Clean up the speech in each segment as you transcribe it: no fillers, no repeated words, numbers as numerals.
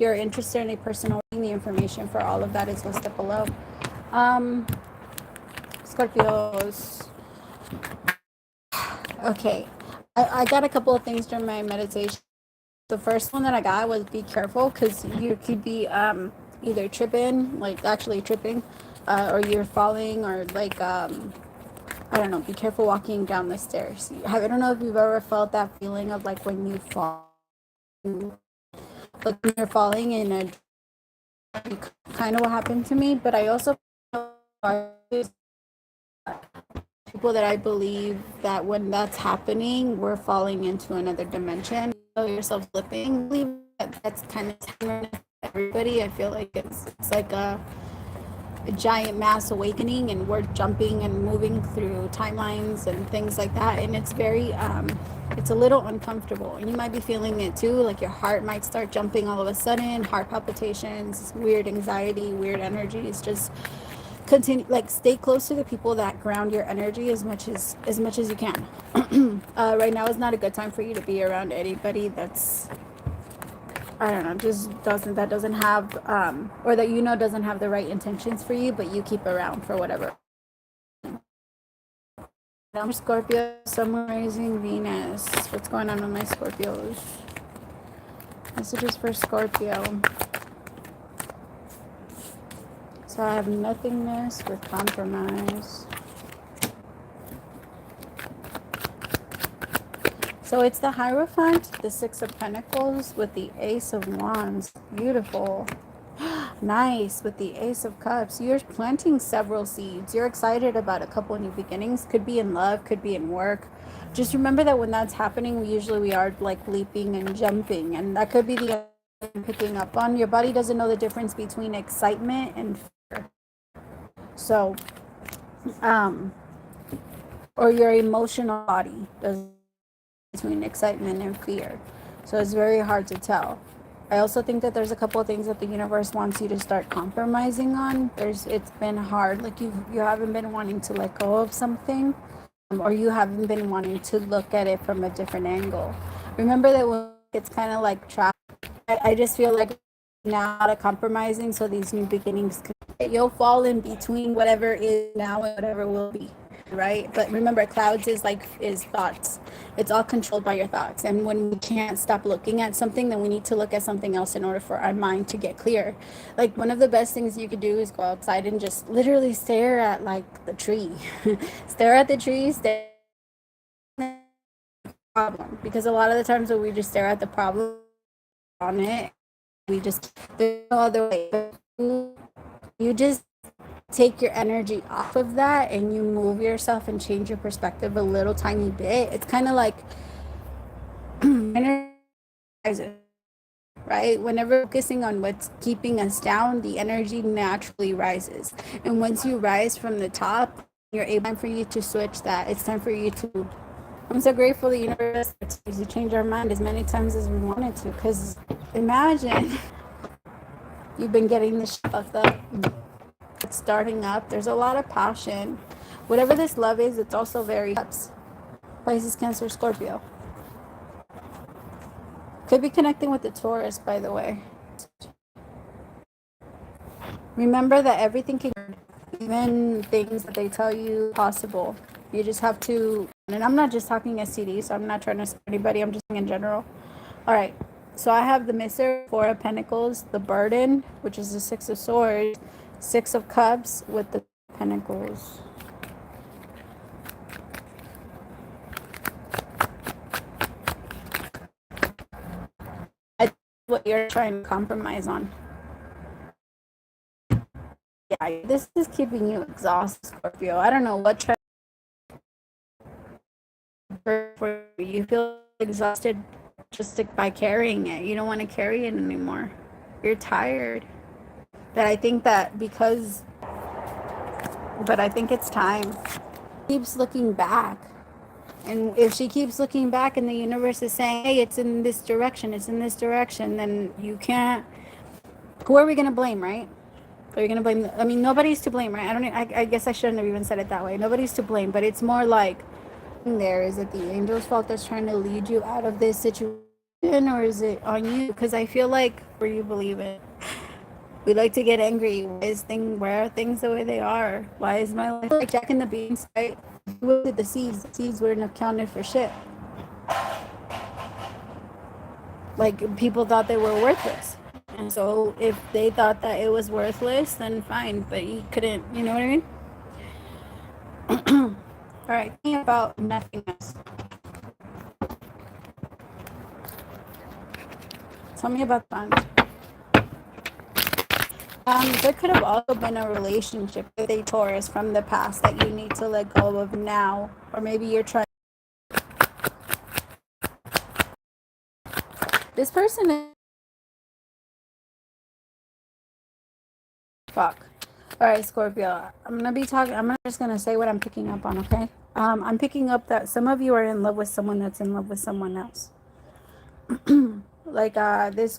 you're interested in a personal reading, the information for all of that is listed below. Scorpios. Okay, I got a couple of things during my meditation. The first one that I got was be careful, because you could be either tripping, like actually tripping, or you're falling, or like I don't know, be careful walking down the stairs. I don't know if you've ever felt that feeling of like when you fall, like when you're falling in a, kind of what happened to me. But I also people that I believe that when that's happening, we're falling into another dimension. You feel yourself slipping. I believe that's kind of everybody. I feel like it's like a giant mass awakening, and we're jumping and moving through timelines and things like that, and it's very it's a little uncomfortable, and you might be feeling it too, like your heart might start jumping all of a sudden, heart palpitations, weird anxiety, weird energies. Just continue, like stay close to the people that ground your energy as much as you can. Right now is not a good time for you to be around anybody that's, I don't know, just doesn't have or that doesn't have the right intentions for you, but you keep around for whatever. I'm Scorpio, Sun, Rising, Venus. What's going on with my Scorpios? Messages for Scorpio. So I have nothingness with compromise. So it's the Hierophant, the Six of Pentacles with the Ace of Wands. Beautiful. Nice, with the Ace of Cups. You're planting several seeds. You're excited about a couple of new beginnings. Could be in love, could be in work. Just remember that when that's happening, we are like leaping and jumping. And that could be the picking up on. Your body doesn't know the difference between excitement and fear. So, or your emotional body doesn't between excitement and fear. So it's very hard to tell. I also think that there's a couple of things that the universe wants you to start compromising on. It's been hard, like you haven't been wanting to let go of something, or you haven't been wanting to look at it from a different angle. Remember that when it's kind of like trapped, I just feel like now out of compromising, so these new beginnings, you'll fall in between whatever is now and whatever will be. Right? But remember, clouds is thoughts. It's all controlled by your thoughts. And when we can't stop looking at something, then we need to look at something else in order for our mind to get clear. Like, one of the best things you could do is go outside and just literally stare at like the tree. Stare at the tree, stare at the problem. Because a lot of the times when we just stare at the problem on it, we just, there's no other way. You just take your energy off of that and you move yourself and change your perspective a little tiny bit. It's kind of like energy rises, right? Whenever focusing on what's keeping us down, the energy naturally rises. And once you rise from the top, you're able for you to switch that. It's time for you to, I'm so grateful the universe to change our mind as many times as we wanted to, because imagine you've been getting the shit fucked up. It's starting up. There's a lot of passion. Whatever this love is, it's also very cups. Pisces, Cancer, Scorpio. Could be connecting with the Taurus, by the way. Remember that everything can, even things that they tell you possible. You just have to, and I'm not just talking STDs, so I'm not trying to scare anybody, I'm just saying in general. All right, so I have the Miser, Four of Pentacles, the Burden, which is the Six of Swords, Six of Cups with the Pentacles. That's what you're trying to compromise on. Yeah, this is keeping you exhausted, Scorpio. I don't know what for you feel exhausted just by carrying it. You don't want to carry it anymore. You're tired. But I think I think it's time. Keeps looking back. And if she keeps looking back and the universe is saying, hey, it's in this direction, then you can't. Who are we going to blame, right? Are you going to blame? I mean, nobody's to blame, right? I guess I shouldn't have even said it that way. Nobody's to blame, but it's more like, there is it the angel's fault that's trying to lead you out of this situation? or is it on you? Because I feel like where you believe it, we like to get angry. Why are things the way they are? Why is my life like Jack and the Beans, right? If you look at the seeds weren't accounted for shit. Like, people thought they were worthless. And so if they thought that it was worthless, then fine. But you couldn't, you know what I mean? All right, think about nothingness. Tell me about that. There could have also been a relationship with a Taurus from the past that you need to let go of now. Or maybe you're trying. This person is... Fuck. All right, Scorpio. I'm just going to say what I'm picking up on, okay? I'm picking up that some of you are in love with someone that's in love with someone else. Like this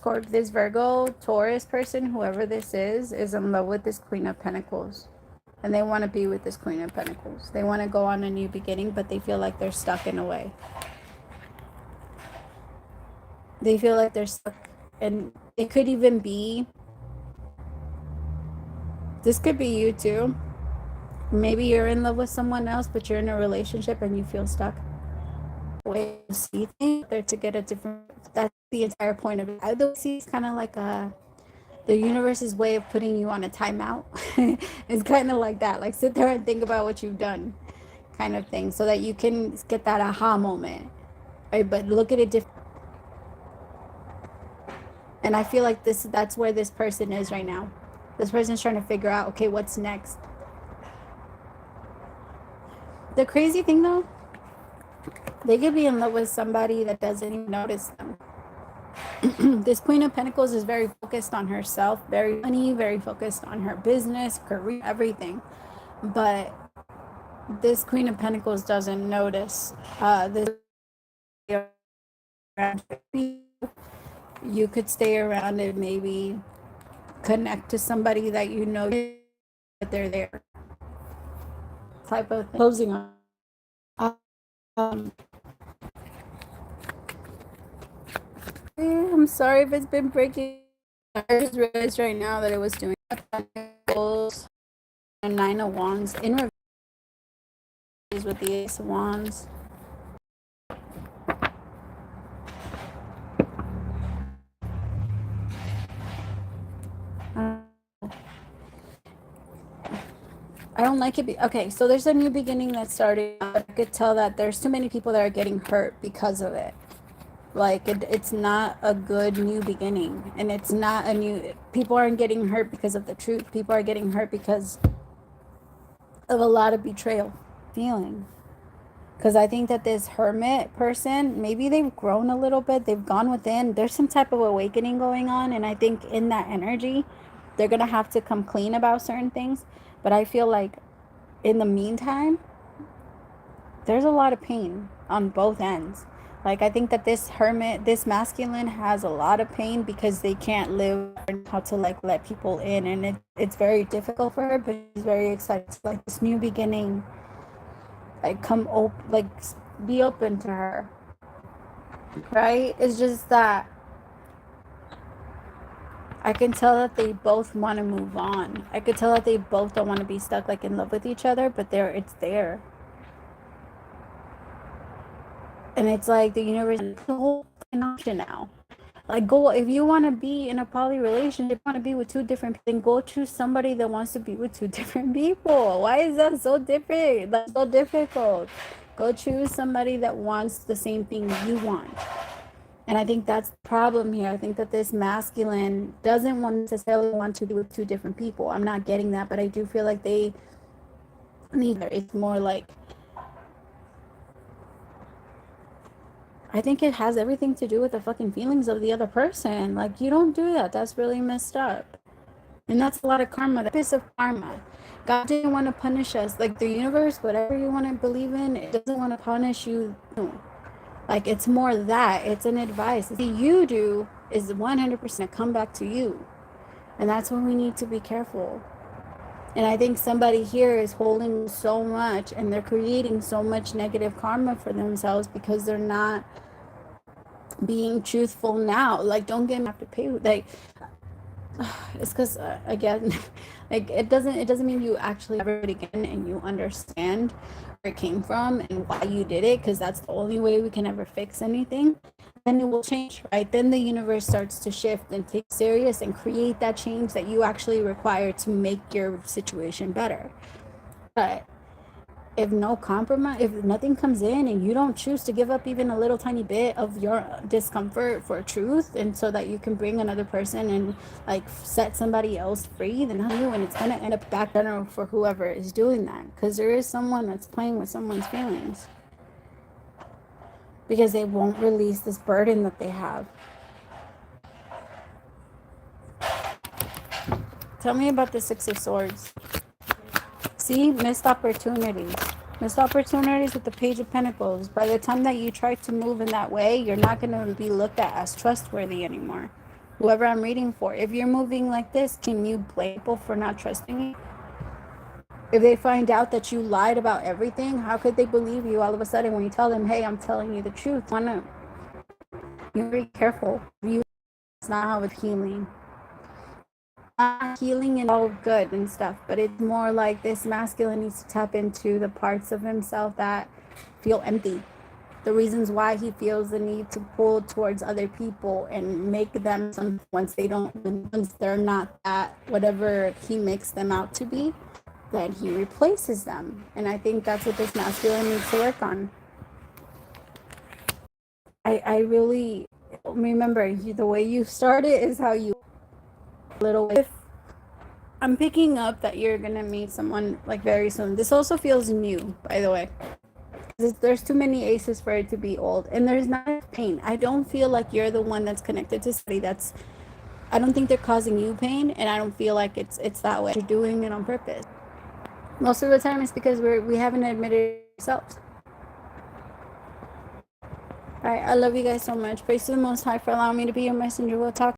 Virgo Taurus person, whoever this is in love with this Queen of Pentacles, and they want to be with this Queen of Pentacles. They want to go on a new beginning, but they feel like they're stuck in a way. They feel like they're stuck, and it could even be, this could be you too. Maybe you're in love with someone else, but you're in a relationship and you feel stuck. Way to see things there to get a different, that's the entire point of it. I don't see, it's kind of like the universe's way of putting you on a timeout. It's kind of like that, like sit there and think about what you've done, kind of thing, so that you can get that aha moment, right? But look at it different. And I feel like that's where this person is right now. This person's trying to figure out, okay, what's next. The crazy thing though, they could be in love with somebody that doesn't even notice them. This Queen of Pentacles is very focused on herself, very money, very focused on her business, career, everything. But this Queen of Pentacles doesn't notice this. You could stay around and maybe connect to somebody that you know that they're there. Type of thing. Closing on. I'm sorry if it's been breaking. I just realized right now that it was doing a 9 of Wands in reverse with the Ace of Wands. I don't like it. Okay, so there's a new beginning that started. I could tell that there's too many people that are getting hurt because of it. Like, it's not a good new beginning. And it's not a new... People aren't getting hurt because of the truth. People are getting hurt because of a lot of betrayal feeling. Because I think that this hermit person, maybe they've grown a little bit. They've gone within. There's some type of awakening going on. And I think in that energy, they're going to have to come clean about certain things. But I feel like in the meantime, there's a lot of pain on both ends. Like, I think that this hermit, this masculine has a lot of pain because they can't live how to like let people in. And it's very difficult for her, but she's very excited to like this new beginning. Like be open to her. Right? It's just that I can tell that they both want to move on. I could tell that they both don't want to be stuck like in love with each other, but it's there. And it's like the universe is the whole option now. Like, go, if you want to be in a poly relationship, you want to be with two different people, then go choose somebody that wants to be with two different people. Why is that so different? That's so difficult. Go choose somebody that wants the same thing you want. And I think that's the problem here. I think that this masculine doesn't necessarily want to be with two different people. I'm not getting that, but I do feel like they neither. It's more like, I think it has everything to do with the fucking feelings of the other person. Like, you don't do that. That's really messed up. And that's a lot of karma. That piece of karma. God didn't want to punish us. Like, the universe, whatever you want to believe in, it doesn't want to punish you. Like, it's more that. It's an advice. What you do is 100% come back to you. And that's when we need to be careful. And I think somebody here is holding so much and they're creating so much negative karma for themselves because they're not being truthful now. Like, don't get me have to pay, like, it's because again, like, it doesn't mean you actually ever do it again and you understand where it came from and why you did it, because that's the only way we can ever fix anything. Then it will change, right? Then the universe starts to shift and take serious and create that change that you actually require to make your situation better. But if no compromise, if nothing comes in and you don't choose to give up even a little tiny bit of your discomfort for truth, and so that you can bring another person and like set somebody else free, then how you, and it's going to end up back down for whoever is doing that, because there is someone that's playing with someone's feelings because they won't release this burden that they have. Tell me about the Six of Swords. See, missed opportunities. Missed opportunities with the Page of Pentacles. By the time that you try to move in that way, you're not going to be looked at as trustworthy anymore. Whoever I'm reading for. If you're moving like this, can you blame people for not trusting you? If they find out that you lied about everything, how could they believe you all of a sudden when you tell them, hey, I'm telling you the truth? You're very careful. It's not how it's healing. Healing and all good and stuff, but it's more like this masculine needs to tap into the parts of himself that feel empty, the reasons why he feels the need to pull towards other people and make them some, once they're not that whatever he makes them out to be, then he replaces them. And I think that's what this masculine needs to work on. I really remember, the way you start it is how you little. If I'm picking up that you're gonna meet someone like very soon. This also feels new, by the way. There's too many aces for it to be old, and there's not pain. I don't feel like you're the one that's connected to somebody that's. I don't think they're causing you pain, and I don't feel like it's that way. You're doing it on purpose. Most of the time, it's because we haven't admitted it ourselves. All right, I love you guys so much. Praise to the Most High for allowing me to be your messenger. We'll talk.